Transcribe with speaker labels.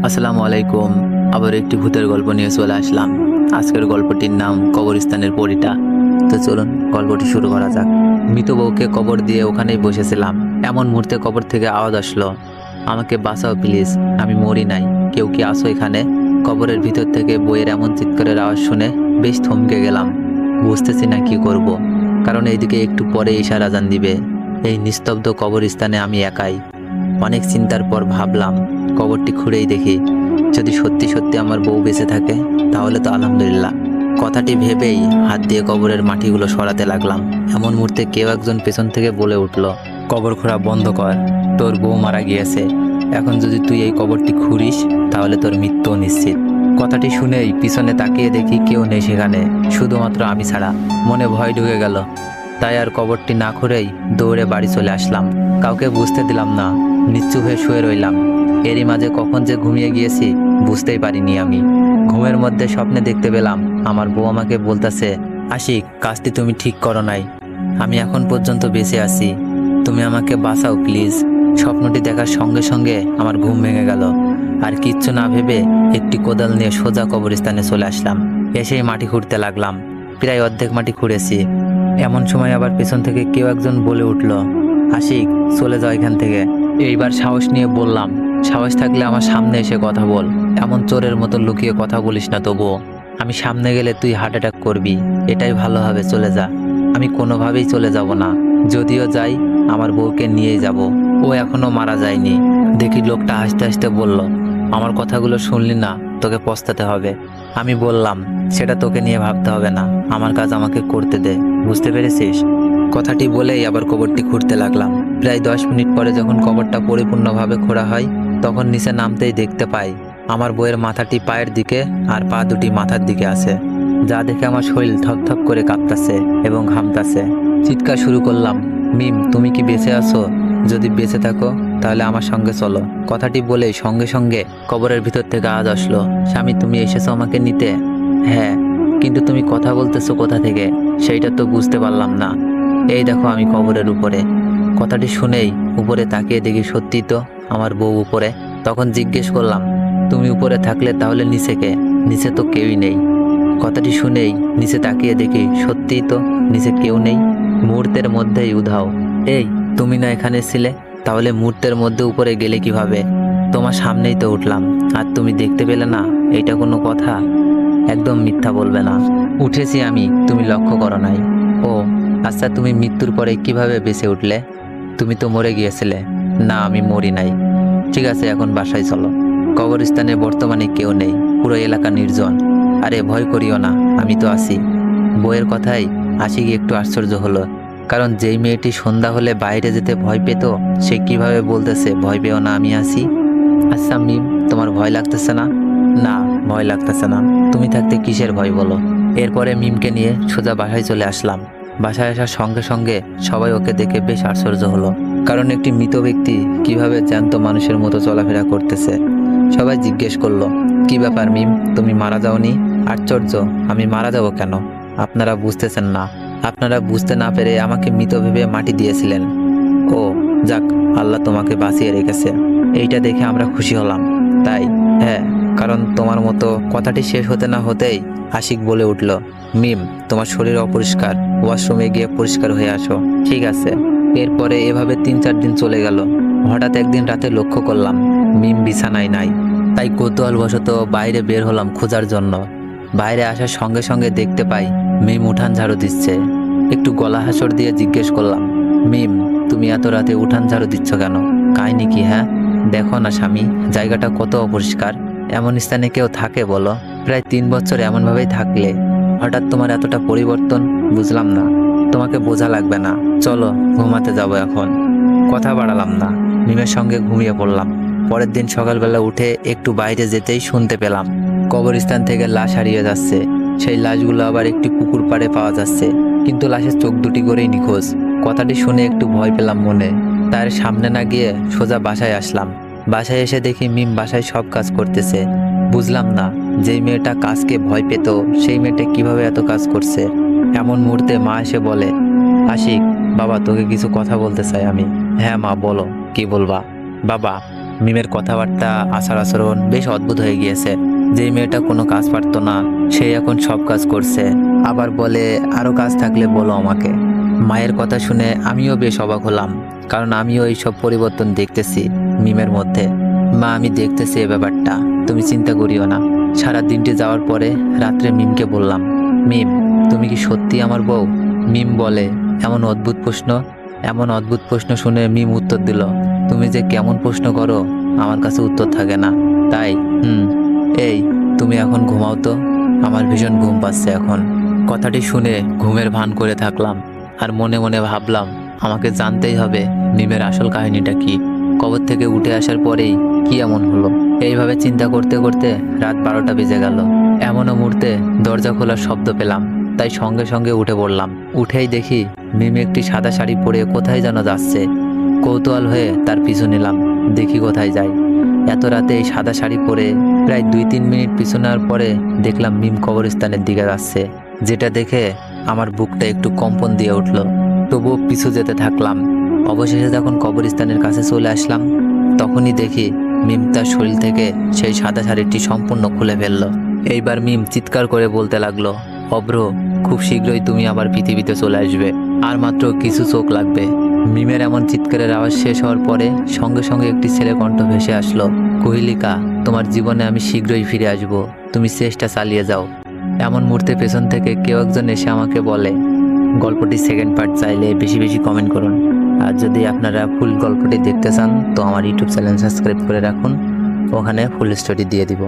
Speaker 1: আসসালামু আলাইকুম। আবার একটি ভূতের গল্প নিয়ে চলে আসলাম। আজকের গল্পটির নাম কবরস্থানের পরীটা। তো চলুন গল্পটি শুরু করা যাক। মৃত বউকে কবর দিয়ে ওখানেই বসেছিলাম, এমন মুহূর্তে কবর থেকে আওয়াজ আসলো, আমাকে বাঁচাও প্লিজ, আমি মরি নাই, কেউ কি আসো এখানে? কবরের ভিতর থেকে বইয়ের এমন চিৎকারের আওয়াজ শুনে বেশ থমকে গেলাম। বুঝতেছি না কি করব, কারণ এইদিকে একটু পরে ঈশার আজান দিবে। এই নিস্তব্ধ কবরস্থানে আমি একাই। অনেক চিন্তার পর ভাবলাম কবরটি খুঁড়েই দেখি, যদি সত্যি সত্যি আমার বউ বেঁচে থাকে তাহলে তো আলহামদুলিল্লাহ। কথাটি ভেবেই হাত দিয়ে কবরের মাটিগুলো সরাতে লাগলাম। এমন মুহূর্তে কেউ একজন পেছন থেকে বলে উঠল, কবর খোঁড়া বন্ধ কর, তোর বউ মারা গিয়েছে। এখন যদি তুই এই কবরটি খুঁড়িস তাহলে তোর মৃত্যু নিশ্চিত। কথাটি শুনেই পিছনে তাকিয়ে দেখি কেউ নেই সেখানে, শুধুমাত্র আমি ছাড়া। মনে ভয় ঢুকে গেল, তাই আর কবরটি না খুঁড়েই দৌড়ে বাড়ি চলে আসলাম। কাউকে বুঝতে দিলাম না, নিশ্চুপ হয়ে শুয়ে রইলাম। এরই মাঝে কখন যে ঘুমিয়ে গিয়েছি বুঝতেই পারিনি আমি। ঘুমের মধ্যে স্বপ্নে দেখতে পেলাম আমার বউ আমাকে বলতেছে, আশিক, কাজটি তুমি ঠিক করো নাই, আমি এখন পর্যন্ত বেঁচে আছি, তুমি আমাকে বাঁচাও প্লিজ। স্বপ্নটি দেখার সঙ্গে সঙ্গে আমার ঘুম ভেঙে গেল। আর কিচ্ছু না ভেবে একটি কোদাল নিয়ে সোজা কবরস্থানে চলে আসলাম। এসেই মাটি খুঁড়তে লাগলাম। প্রায় অর্ধেক মাটি খুঁড়েছি। এমন সময় আবার পেছন থেকে কেউ একজন বলে উঠল, আশিক, চলে যাও এখান থেকে। এইবার সাহস নিয়ে বললাম, সাহস থাকলে আমার সামনে এসে কথা বল, এমন চোরের মতো লুকিয়ে কথা বলিস না। তবুও আমি সামনে গেলে তুই হার্ট অ্যাটাক করবি, এটাই ভালো হবে, চলে যা। আমি কোনোভাবেই চলে যাব না, যদিও যাই আমার বউকে নিয়েই যাব, ও এখনো মারা যায়নি। দেখি লোকটা হাসতে হাসতে বলল, আমার কথাগুলো শুনলি না, তোকে পস্তাতে হবে। আমি বললাম, সেটা তোকে নিয়ে ভাবতে হবে না, আমার কাজ আমাকে করতে দে, বুঝতে পেরেছিস? কথাটি বলেই আবার কবরটি খুঁড়তে লাগলাম। প্রায় 10 মিনিট পরে যখন কবরটা পরিপূর্ণভাবে খোঁড়া হয়, তখন নিচে নামতেই দেখতে পাই আমার বউয়ের মাথাটি পায়ের দিকে আর পা দুটি মাথার দিকে আছে, যা দেখে আমার শরীর থপথপ করে কাঁপতাছে এবং ঘামতাছে। চিৎকার শুরু করলাম, মিম, তুমি কি বেঁচে আছো? যদি বেঁচে থাকো তাহলে আমার সঙ্গে চলো। কথাটি বলেই সঙ্গে সঙ্গে কবরের ভিতর থেকে আওয়াজ আসলো, স্বামী, তুমি এসেছো আমাকে নিতে? হ্যাঁ, কিন্তু তুমি কথা বলতেছো কোথা থেকে সেইটা তো বুঝতে পারলাম না। এই দেখো আমি কবরের উপরে। কথাটি শুনেই উপরে তাকিয়ে দেখি সত্যি তো আমার বউ উপরে। তখন জিজ্ঞেস করলাম, তুমি উপরে থাকলে তাহলে নিচে কে? নিচে তো কেউই নেই। কথাটি শুনেই নিচে তাকিয়ে দেখি সত্যিই তো নিচে কেউ নেই। মুহূর্তের মধ্যেই উধাও। এই, তুমি না এখানে ছিলে, তাহলে মুহূর্তের মধ্যে উপরে গেলে কিভাবে? তোমার সামনেই তো উঠলাম, আর তুমি দেখতে পেলে না? এইটা কোনো কথা? একদম মিথ্যা বলবে না। উঠেছি আমি, তুমি লক্ষ্য করো নাই? ও আচ্ছা, তুমি মৃত্যুর পরে কিভাবে বেঁচে উঠলে? তুমি তো মরে গিয়েছিলে। না, আমি মরি নাই। ঠিক আছে, এখন বাসায় চলো। কবরস্থানে বর্তমানে কেউ নেই, পুরো এলাকা নির্জন। আরে ভয় করিও না, আমি তো আছি। বইয়ের কথাই আশিক একটু আশ্চর্য হলো, কারণ যেই মেয়েটি সন্ধ্যা হলে বাইরে যেতে ভয় পেত, সে কিভাবে বলতেছে ভয় পেও না, আমি আছি। আচ্ছা মিম, তোমার ভয় লাগতেছে না? না, ভয় লাগতেছে না। তুমি থাকতে কিসের ভয় বলো? এরপরে মিমকে নিয়ে সোজা বাসায় চলে আসলাম। বাসায় আসার সঙ্গে সঙ্গে সবাই ওকে দেখে বেশ আশ্চর্য হলো, কারণ একটি মৃত ব্যক্তি কিভাবে জ্যান্ত মানুষের মতো চলাফেরা করতেছে। সবাই জিজ্ঞেস করলো, কি ব্যাপার মিম, তুমি মারা যাওনি? আশ্চর্য, আমি মারা যাব কেন? আপনারা বুঝতেছেন না। আপনারা বুঝতে না পেরে আমাকে মৃত ভেবে মাটি দিয়েছিলেন। ও যাক, আল্লাহ তোমাকে বাঁচিয়ে রেখেছে, এইটা দেখে আমরা খুশি হলাম। তাই? হ্যাঁ, কারণ তোমার মতো। কথাটি শেষ হতে না হতেই আশিক বলে উঠল, মিম, তোমার শরীর অপরিষ্কার, ওয়াশরুমে গিয়ে পরিষ্কার হয়ে আসো। ঠিক আছে। এরপরে এভাবে 3-4 দিন চলে গেল। হঠাৎ একদিন রাতে লক্ষ্য করলাম মিম বিছানায় নাই। তাই কৌতূহলবশত বাইরে বের হলাম খোঁজার জন্য। বাইরে আসার সঙ্গে সঙ্গে দেখতে পাই মিম উঠান ঝাড়ু দিচ্ছে। একটু গলা হাসর দিয়ে জিজ্ঞেস করলাম, মিম, তুমি এত রাতে উঠান ঝাড়ু দিচ্ছ কেন? কাহিনী কি? হ্যাঁ, দেখো না স্বামী, জায়গাটা কত অপরিষ্কার। এমন স্থানে কেউ থাকে বলো? প্রায় 3 বছর এমনভাবেই থাকলে হঠাৎ তোমার এতটা পরিবর্তন, বুঝলাম না। তোমাকে বোঝা লাগবে না, চলো ঘুমাতে যাবো এখন। কথা বাড়ালাম না, মিমের সঙ্গে ঘুমিয়ে পড়লাম। পরের দিন সকালবেলা উঠে একটু বাইরে যেতেই শুনতে পেলাম কবরস্থান থেকে লাশ হারিয়ে যাচ্ছে। সেই লাশগুলো আবার একটি পুকুর পাড়ে পাওয়া যাচ্ছে, কিন্তু লাশের চোখ দুটি করেই নিখোঁজ। কথাটি শুনে একটু ভয় পেলাম মনে। তার সামনে না গিয়ে সোজা বাসায় আসলাম। বাসায় এসে দেখি মিম বাসায় সব কাজ করতেছে। বুঝলাম না, যেই মেয়েটা কাজকে ভয় পেত সেই মেয়েটা কিভাবে এত কাজ করছে। এমন মুহূর্তে মা এসে বলে, আশিক, বাবা তোকে কিছু কথা বলতে চাই আমি। হ্যাঁ মা, বলো, কি বলবা? বাবা, মিমের কথাবার্তা আচার আচরণ বেশ অদ্ভুত হয়ে গিয়েছে। যেই মেয়েটা কোনো কাজ পারতো না সেই এখন সব কাজ করছে, আবার বলে আরো কাজ থাকলে বলো আমাকে। মায়ের কথা শুনে আমিও বেশ অবাক হলাম, কারণ আমিও এই সব পরিবর্তন দেখতেছি মিমের মধ্যে। মা, আমি দেখতেছি এই ব্যাপারটা, তুমি চিন্তা করিও না। সারা দিনটি যাওয়ার পরে রাত্রে মিমকে বললাম, মিম, তুমি কি সত্যি আমার বউ? মিম বলে, এমন অদ্ভুত প্রশ্ন শুনে মিম উত্তর দিল, তুমি যে কেমন প্রশ্ন করো আমার কাছে উত্তর থাকে না, তাই এই তুমি এখন ঘুমাও তো, আমার ভীষণ ঘুম পাচ্ছে এখন। কথাটি শুনে ঘুমের ভান করে থাকলাম, আর মনে মনে ভাবলাম আমাকে জানতেই হবে মিমের আসল কাহিনীটা কি। কবর থেকে উঠে আসার পরেই কি এমন হলো? এইভাবে চিন্তা করতে করতে রাত 12টা বেজে গেল। এমনও মুহূর্তে দরজা খোলার শব্দ পেলাম, তাই সঙ্গে সঙ্গে উঠে পড়লাম। উঠেই দেখি মিম একটি সাদা শাড়ি পরে কোথায় যেন যাচ্ছে। কৌতূহল হয়ে তার পিছু নিলাম, দেখি কোথায় যায়। এত রাতে এই সাদা শাড়ি পরে প্রায় 2-3 মিনিট পিছু নেওয়ার পরে দেখলাম মিম কবরস্থানের দিকে যাচ্ছে, যেটা দেখে আমার বুকটা একটু কম্পন দিয়ে উঠল। তবুও পিছু যেতে থাকলাম। অবশেষে যখন কবরস্থানের কাছে চলে আসলাম, তখনই দেখি মিম তার শরীর থেকে সেই সাদা শাড়িটি সম্পূর্ণ খুলে ফেললো। এইবার মিম চিৎকার করে বলতে লাগলো, অভ্র, খুব শীঘ্রই তুমি আবার পৃথিবীতে চলে আসবে, আর মাত্র কিছু চোখ লাগবে। মিমের এমন চিৎকারের আওয়াজ শেষ হওয়ার পরে সঙ্গে সঙ্গে একটি ছেলে কণ্ঠ ভেসে আসলো, কোহিলিকা, তোমার জীবনে আমি শীঘ্রই ফিরে আসব, তুমি চেষ্টা চালিয়ে যাও। এমন মুহূর্তে পেছন থেকে কেউ একজন এসে আমাকে বলে, গল্পটি সেকেন্ড পার্ট চাইলে বেশি বেশি কমেন্ট করুন। আর যদি আপনারা ফুল গল্পটি দেখতে চান তো আমার ইউটিউব চ্যানেল সাবস্ক্রাইব করে রাখুন, ওখানে ফুল স্টোরি দিয়ে দিব।